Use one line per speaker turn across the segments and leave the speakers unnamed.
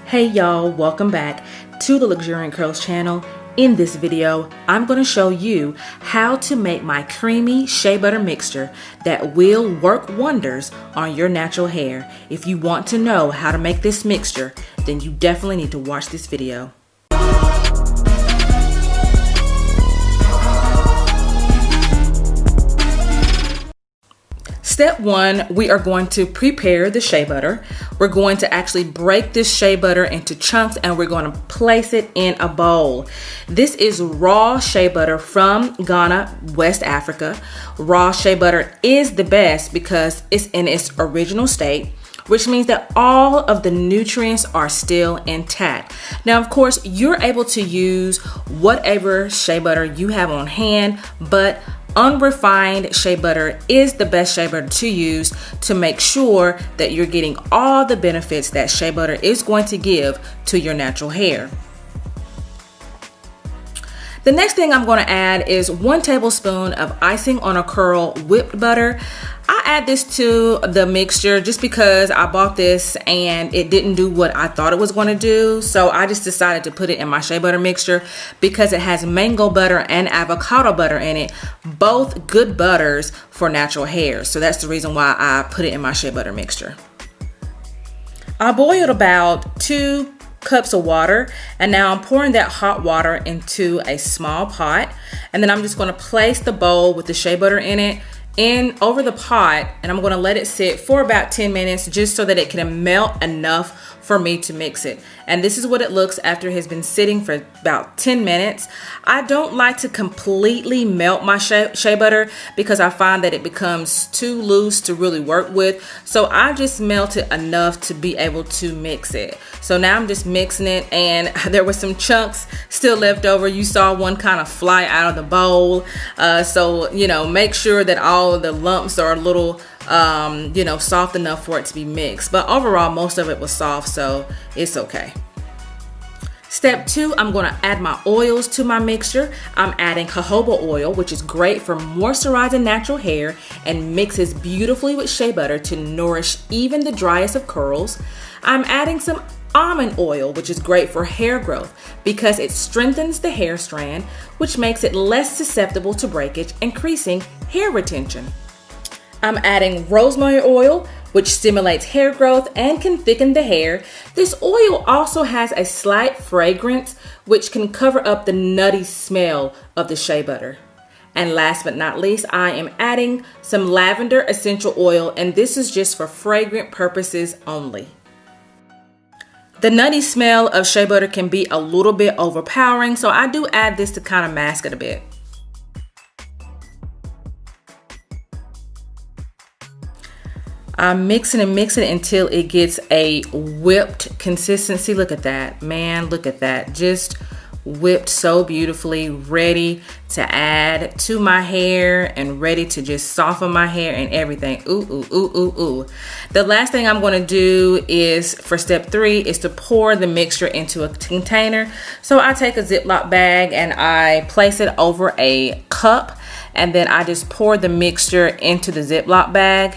Hey y'all, welcome back to the Luxuriant Curls channel. In this video, I'm going to show you how to make my creamy shea butter mixture that will work wonders on your natural hair. If you want to know how to make this mixture, then you definitely need to watch this video. Step one, we are going to prepare the shea butter. We're going to actually break this shea butter into chunks and we're going to place it in a bowl. This is raw shea butter from Ghana, West Africa. Raw shea butter is the best because it's in its original state, which means that all of the nutrients are still intact. Now, of course, you're able to use whatever shea butter you have on hand, but unrefined shea butter is the best shea butter to use to make sure that you're getting all the benefits that shea butter is going to give to your natural hair. The next thing I'm going to add is 1 tablespoon of icing on a curl whipped butter. I add this to the mixture just because I bought this and it didn't do what I thought it was going to do. So I just decided to put it in my shea butter mixture because it has mango butter and avocado butter in it, both good butters for natural hair. So that's the reason why I put it in my shea butter mixture. I boiled about 2 cups of water, and now I'm pouring that hot water into a small pot, and then I'm just going to place the bowl with the shea butter in it over the pot, and I'm going to let it sit for about 10 minutes just so that it can melt enough for me to mix it. And this is what it looks after it has been sitting for about 10 minutes. I don't like to completely melt my shea butter because I find that it becomes too loose to really work with. So I just melt it enough to be able to mix it. So now I'm just mixing it, and there were some chunks still left over. You saw one kind of fly out of the bowl. So, make sure that all of the lumps are a little soft enough for it to be mixed. But overall, most of it was soft, so it's okay. Step 2, I'm going to add my oils to my mixture. I'm adding jojoba oil, which is great for moisturizing natural hair and mixes beautifully with shea butter to nourish even the driest of curls. I'm adding some almond oil, which is great for hair growth because it strengthens the hair strand, which makes it less susceptible to breakage, increasing hair retention. I'm adding rosemary oil, which stimulates hair growth and can thicken the hair. This oil also has a slight fragrance, which can cover up the nutty smell of the shea butter. And last but not least, I am adding some lavender essential oil, and this is just for fragrant purposes only. The nutty smell of shea butter can be a little bit overpowering, so I do add this to kind of mask it a bit. I'm mixing and mixing until it gets a whipped consistency. Look at that, man, look at that. Just whipped so beautifully, ready to add to my hair and ready to just soften my hair and everything. Ooh, ooh, ooh, ooh, ooh. The last thing I'm going to do is, for step 3, is to pour the mixture into a container. So I take a Ziploc bag and I place it over a cup, and then I just pour the mixture into the Ziploc bag.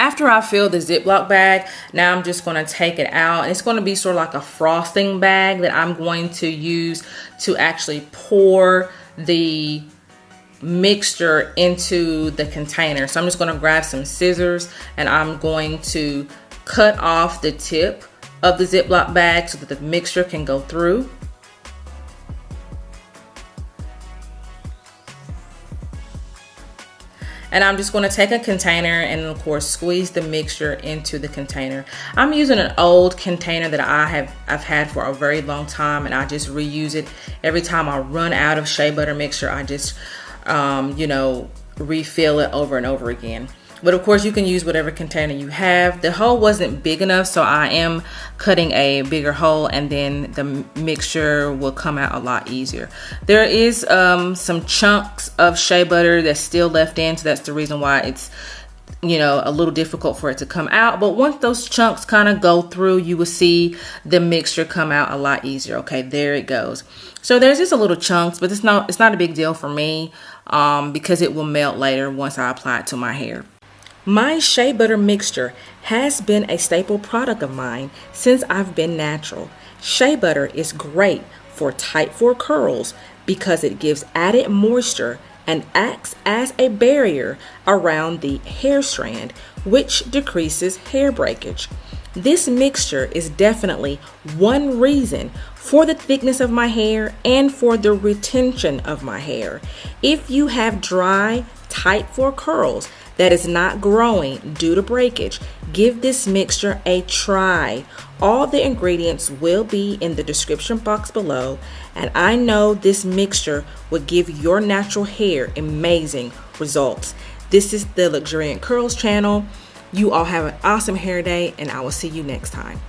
After I fill the Ziploc bag, now I'm just going to take it out, and it's going to be sort of like a frosting bag that I'm going to use to actually pour the mixture into the container. So I'm just going to grab some scissors and I'm going to cut off the tip of the Ziploc bag so that the mixture can go through. And I'm just going to take a container and of course squeeze the mixture into the container. I'm using an old container that I've had for a very long time, and I just reuse it every time I run out of shea butter mixture. I just refill it over and over again. But of course you can use whatever container you have. The hole wasn't big enough, so I am cutting a bigger hole, and then the mixture will come out a lot easier. There is some chunks of shea butter that's still left in, so that's the reason why it's a little difficult for it to come out. But once those chunks kind of go through, you will see the mixture come out a lot easier. Okay, there it goes. So there's just a little chunks, but it's not a big deal for me because it will melt later once I apply it to my hair. My shea butter mixture has been a staple product of mine since I've been natural. Shea butter is great for type 4 curls because it gives added moisture and acts as a barrier around the hair strand, which decreases hair breakage. This mixture is definitely one reason for the thickness of my hair and for the retention of my hair. If you have dry, type 4 curls that is not growing due to breakage, give this mixture a try. All the ingredients will be in the description box below, and I know this mixture will give your natural hair amazing results. This is the Luxuriant Curls channel. You all have an awesome hair day, and I will see you next time.